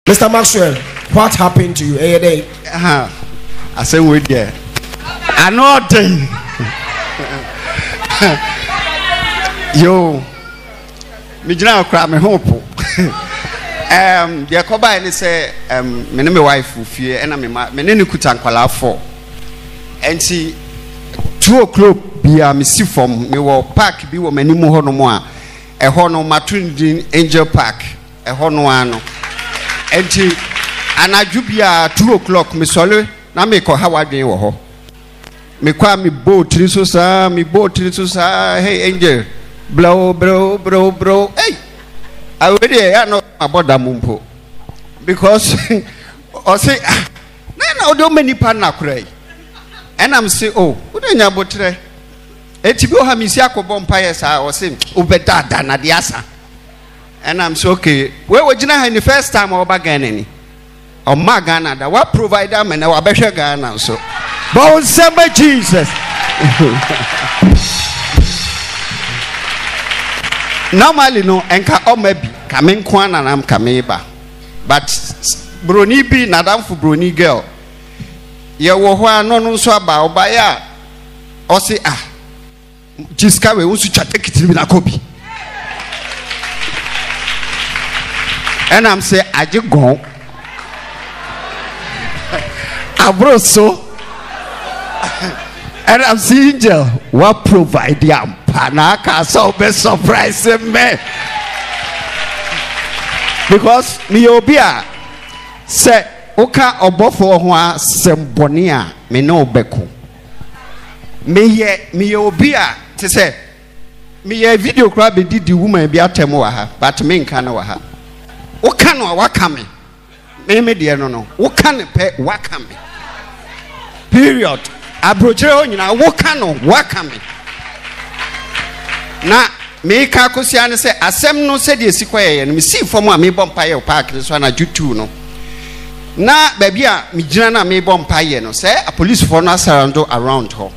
Mr. Maxwell, what happened to you? I said, wait there. I know thing. Yo, me jina okra me hope. The Koba ni say me ne me wife fie e na me ne kuta nkwala 4. Enti 2 o'clock bia me si form me wo park bi wo manimu ho no mo a e ho no matundin Angel Park e ho no ano. Enti anaju bia 2 o'clock me sole na me ko hawadwen wo ho. Me kwa me boat ni so sa hey Angel bro hey I already know about that mumpo because I say no do many partner cry and I'm say oh we don't know about today etibi ha misi akobom paye sa o say ubeda da na diasa and I'm say okay we gina ha the first time oba Ghana ni o ma Ghana da what provider me na wa behwe Ghana so but say Jesus normally no enka o mabi kame nkwana na kame ba but broni bi nadam fu broni girl ye wo ho ano no so aba oba ya o se jiska we unsu chatekiti bi na kobi and I'm say aje gon abroso and I'm seeing Angel what provide them panaka so be surprise me because me obia say oka obofo ho a semboni a me no beko me obia te say me video crowd be did the woman be atem wa ha but me nka na wa ha oka no waka me de no oka ne pe waka me period abrochire ho nyina woka no waka me na me ka kosia ne se asem no se de esikwaye no me si fom a me bom paye park so na jutu no na baby a me gina na me bom paye no se a police for no around ho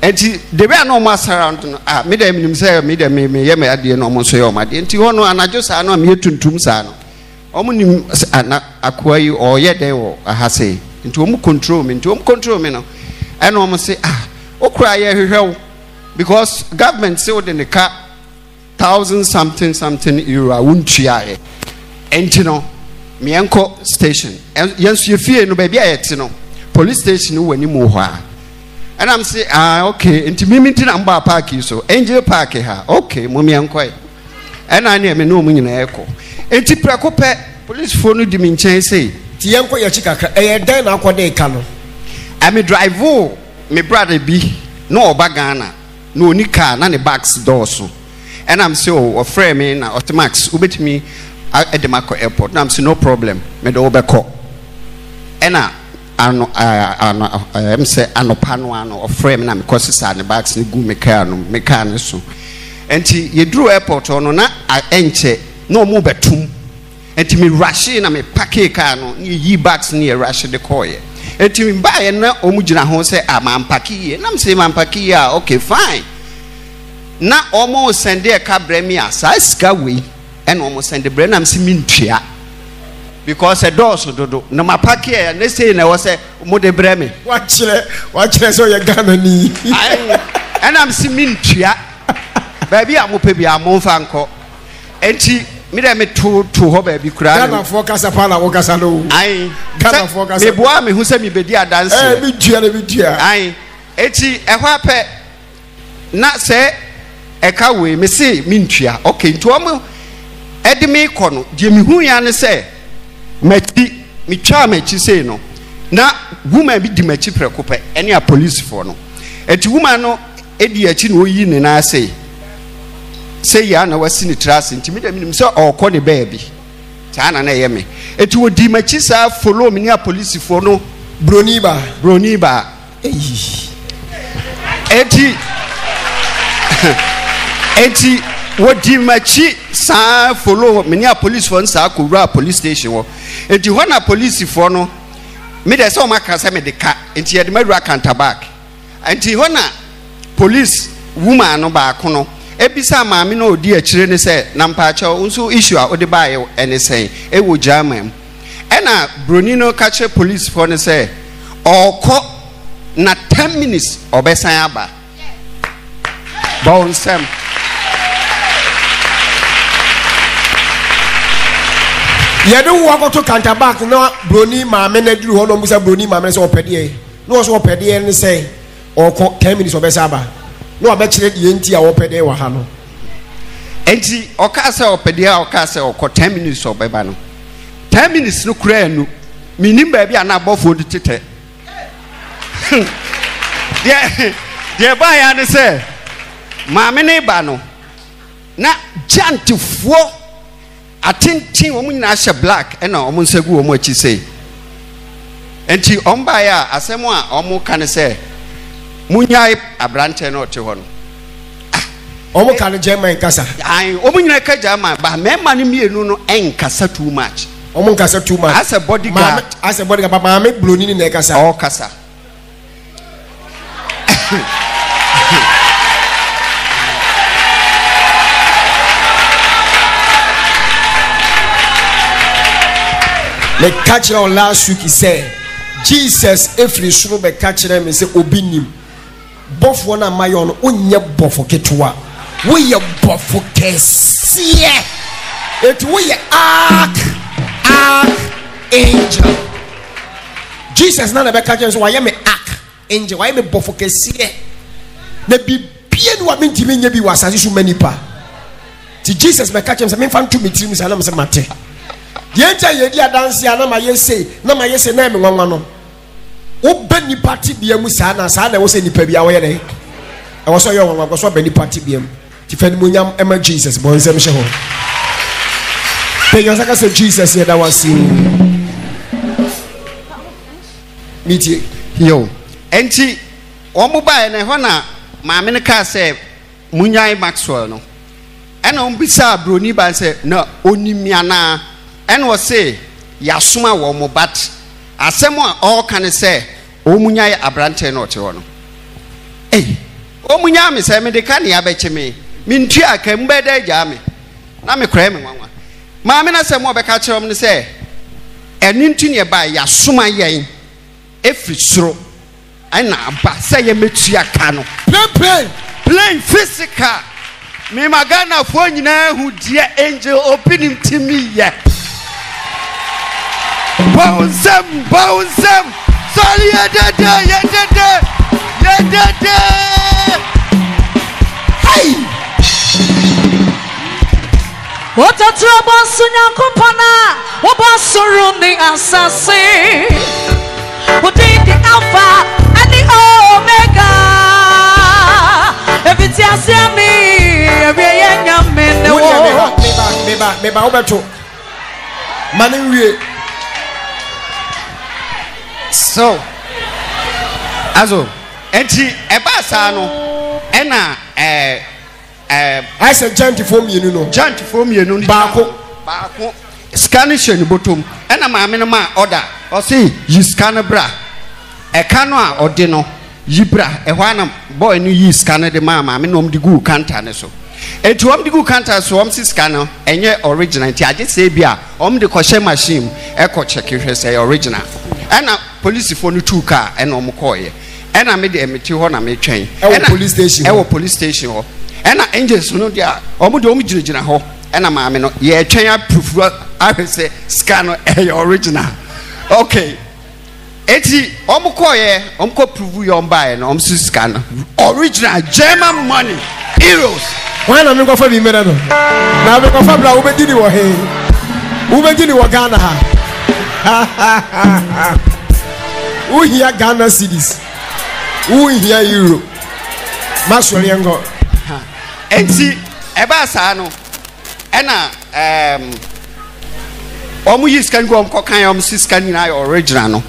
enti de be no mo surround no me dem nim se me dem me ye me ade no mo so ye o made enti ho no anajo sa no me tuntum sa no omo nim na akoa yi o ye den wo aha se enti omo control me no eno omo se okura ye hwehwe because government say within the car 1,000 something euro wuntua enti no me enko station yensu ye fie no baby ayete no police station wani mu ho a and I'm say okay enti mimi ntina mba park so Angel Park ha okay mo me enko and I me no mu nyina eko enti preko pe police phone di mi nchen say ti yenko ye chikaka dan na akode ka no me drive me brother bi no oba Ghana no ni car na ne bags doors and I'm say oh friend me na Otmax ubetimi at the Marco airport na I'm say no problem me do obeko ena am say anopano ano friend me na me kwasisa ne bags ne gu me car no so enti ye dru airport ono na enche no mu betum enti me rush na me pack car no yi bags ne rush de koye enti me buy na omu gina ho say amampaki na me say mampaki okay fine na omo send e ka bremi asa sika we and omo send the brem na me say mintua because a door so dodo na mapaki e na say na wo say mo de bremi wa kire so ye Ghana ni and am say mintua baby amope bi amomfa nko enti me dem to ho baby kura Ghana for kasa pa na wo kasa no Ghana for kasa me boa me hu say me bedi adanse me dua eti e ho ape na say eka we me say mintua okay nto omo edi me kono die me hu ya ne say mati me twa machi say no na woman bi di machi preko pe ene a police for no eti woman no edi achi no yi ne na say ya na wasi ni trust nti me dem say okọ ne baby ta na ye me eti wo di machi sa follow me ni a police for no broni ba eti wo di machi sa follow me ni a police for nsa akura police station wo eti ho na police for no me dey say o maka say me de ka enti ye de madura counter back enti ho na police woman no ba ko no ebisa maami no odi akire ne say na mpacha unso issue a odi baaye ene say e wo German ena Brunino catch police for ne say oko na 10 minutes obesan aba bouncem yedo wo to counter back na Bruni maame na duru ho no musa Bruni maame say opede no so opede ne say oko 10 minutes obesan aba no abekire de enti a opede wa ha no enti oka say opede a oka say oko 10 minutes obeba no 10 minutes no kura anu minim ba bia na abofo de tete de ba ya ne say maame ne ba no na jantifo atintin wo nyina hye black ena omo nsagu omo achi sei enti omba ya asemo a omo kan say munyai abrante na ote ho no omo kan German kasa ai omo nyina ka German ba mema ne mienu no enkasa too much omo nkasa too much as a bodyguard ba maame Bruni ne kasa o kasa le catch on last week he said Jesus every sunu be catch them say obi nim bofo na mayon onye bofo ketwa we ye bofo kesie it we ye ark angel Jesus na be catch so why me ark angel why me bofo kesie na bibie no wa mentimi nya bi wasase so manipa ti Jesus be catch him say me fan to me trim say na me say mate yenja yedi adanse ana ma yese na me nwanwa no wo bani party bia mu sa na wo se nipa bia wo ye ne e wo so ye nwanwa ko so bani party bia mu ti fani mu nyam ema Jesus bo nsem hye ho pe yo saka se Jesus ye da wasi miti yo enti o mo ba ne ho na maame ne ka se munyai Maxwell no ena on bisa Bruni ba se na onimia na and was say yasuma wo mo bat asemo a all can say o munya abrante no te wono eh o munya me say me de ka ne abeche me mintu aka mbeda gya me na me kra me nwanwa ma me na say mo be ka kire me say enintu ne ba yasuma yen efisuro ana aba say ye metu aka no plain physical me magana fo nyina hu dia angel opening to me ye Bouncem, sorry, yedede. Hey! What a trouble, Sunya Kupana, what was surrounding assassin? What did the Alpha and the Omega? If it's Yasami, every young man, me ba obeto. Manu so azo enti eba sa no ena I said giant form you know baako Spanish ni bottom ena maame no ma order o say yi scan bra e ka no a ode no yi bra e hwa na boy no yi scan de maame no de gu counter ne so enti om de gu counter so om si scan no enye original enti age say bia om de ko share machine e ko check hwe say original ena police for no two car ena om ko ye ena me de emeti ho na me twen ena police station ho ena angels no dia om de om girigina ho ena maame no ye twen approve I say scan e original okay eti om ko ye om ko prove your buy no om si scan original German money euros why na me go fa bi mera no na me go fa bra wo be dini wo he wo be dini wo Ghana ha who here Ghana cities who here euro Maxwell yango enti eba sa no ena omu yi scan go omko kan om si scan na original no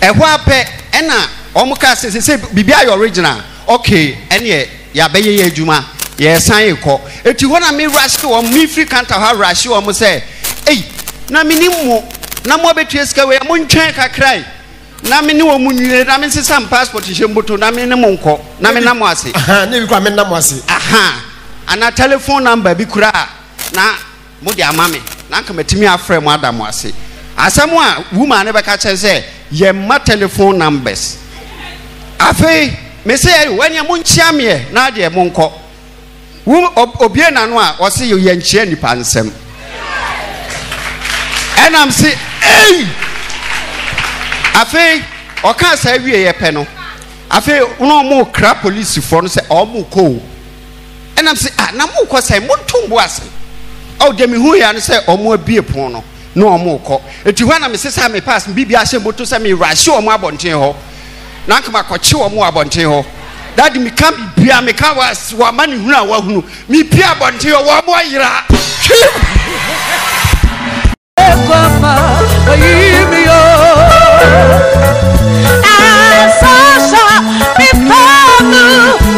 ehwo ape ena omu ka se bibia your original okay ene ya beye ye adwuma ye san ekọ eti ho na me rush ko me free counter ha rush o mo say ei na minimu na mo betu eska we mo ntwen kakrai na me ni wo munwire na me sesa passport hemboto na me ne mo nkọ na me na mo ase aha na bi kwa me na mo ase aha ana telephone number bi kura na mo de amame na nka metimi afre mo adam ase Asamwa woman never catch say ye ma telephone numbers. Afe me say when you munchia me na de monko. Obie na no a o say ye nchia nipa nsem. And I'm say hey Afe o kan say wie ye pe no. Afe no mo kra police for no say o mo ko. And I'm say na mo ko say mo tumbo ase. O de me hu ya no say o mo abie pon no. No omo ko eti hwa na me sesa me pass bibia hye moto se me rashi omo abonten ho na nka makoche omo abonten ho daddy me kan bibia me kan wa mani hunu a wa hunu me pia abonten ho wa mo ayira Kwama oyimio asasha bitamu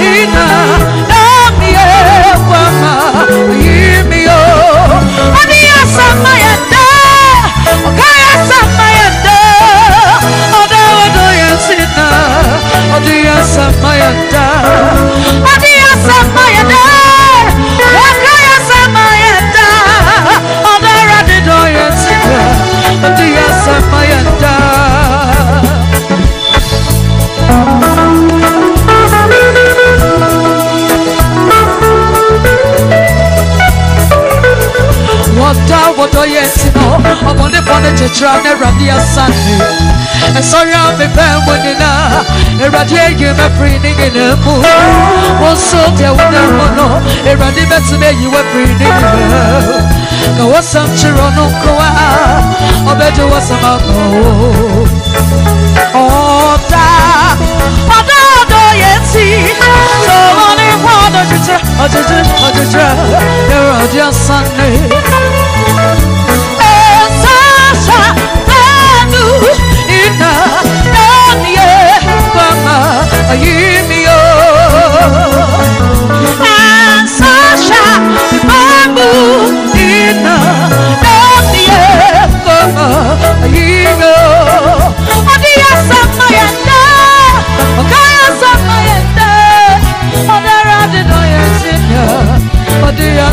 ina namie kwama oyimio aniya samayanda okaya samayanda odo yasina odiya samayanda odiya samayanda okaya samayanda odo radido yasina odiya samayanda What yes, no, I'm on the bonnet to try to run the Sunday. And sorry, I'm a pen when you know, a radiating a breathing in a moon. Also, there was no mono, a radi better than you were breathing. Go was some Chirono Koa, or better was some oh, that, yes, see, so only one of the Sunday. Odia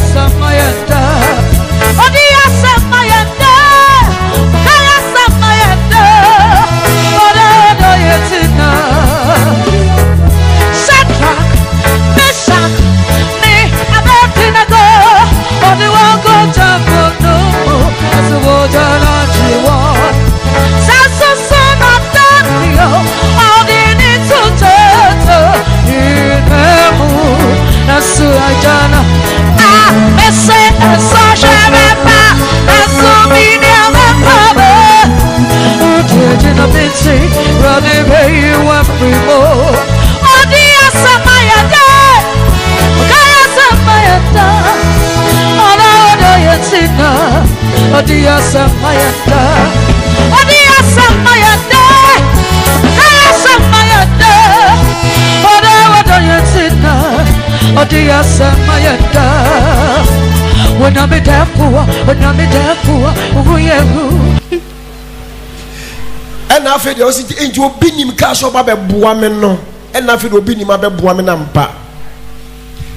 samayanda, odia samayanda, kaya samayanda, odia yansina, odia samayanda. When I'm deaf, and after the osi into obinim cash over be buame no, and after obinim abe buame nampa.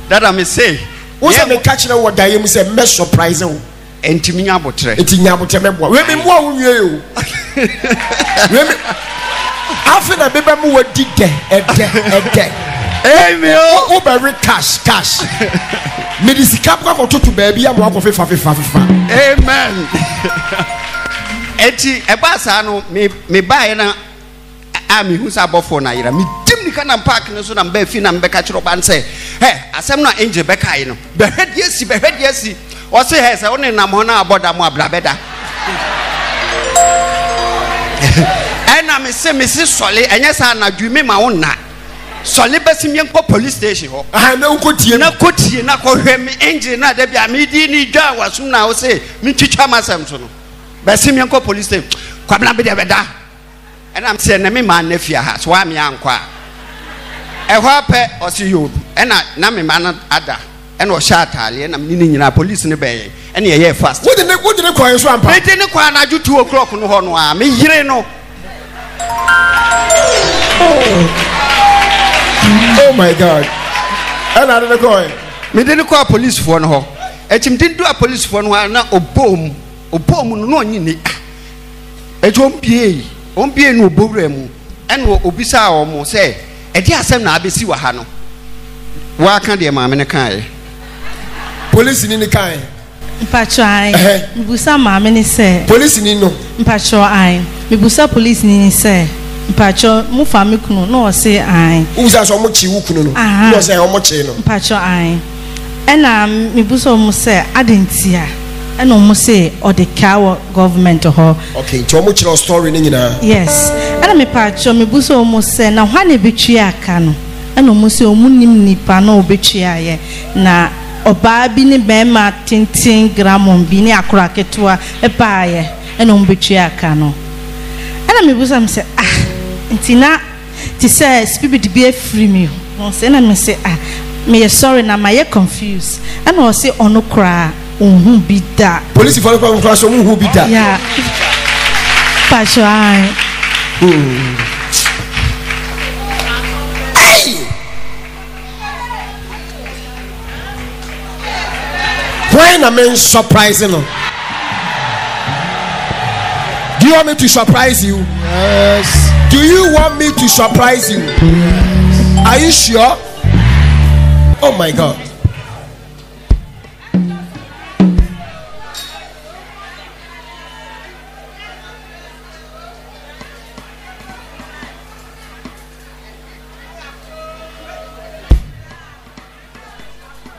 That I may say, what's a catch na what I am say me surprise o. Enti abotre. Enti nyabotre me boa. We me mo wo wie o. We me after na beba mu wadi ede. Amen. O be cash. Me di sika kwa to baby am wa ko fefa. Amen. Enti ebasa no me bae na me hu sa bofo na yira me dim ni kana park no so na mba fi na mbeka kiro ban say hey asem na angel beka yi no be hwede asi o say hey say one nam ho na aboda mo ablabeda ena me se sole enye sa na dwumi ma wona sole besim yenko police station ho na ukotie na ko hwe me angel na da bia me di ni dwa wasum na wo say me twitwa masem so no besim yenko police station kwabla beda and I'm saying, "Name man nefia has why me ankwa." A wape or see you, and I name man ada, and was shot and I'm meaning in a police in the bay, and you're fast. What did they call you? Swamp? I didn't quite I do 2 o'clock on Honwa, me here no. Oh my God! And I didn't call him. Me didn't call police for no. And him didn't do a police for no, not a bomb, no, ompie no bowra mu ene obisa omo say e di asem na abesi wa ha no wa ka de maame ne kan police ni kan mpacho ai mbusa maame ne say police ni no mpacho ai mbusa police ni say mpacho mu fami kunu no o say ai uza so mo chi wu kunu no no say o mo chi no mpacho ai ena mbusa mo say adentia ena mo say o de kawo government ho okay to mo chi story ni nyina yes ena me pacho mbusa mo say na hwa na betwi aka no ena mo say o munim nipa na obetwi aye na oba bi ni bema tintin gramon bi ni akura ketua epaaye ena mo betwi aka no ena me busa me say ntina ti say spirit be free me no say na me say me sorry na my confused ena o say ono kra ohun bi da police for kra so ohun bi da yeah pacho ai when I mean surprising no. Do you want me to surprise you? Yes. Do you want me to surprise you? Yes. Are you sure? Oh my God.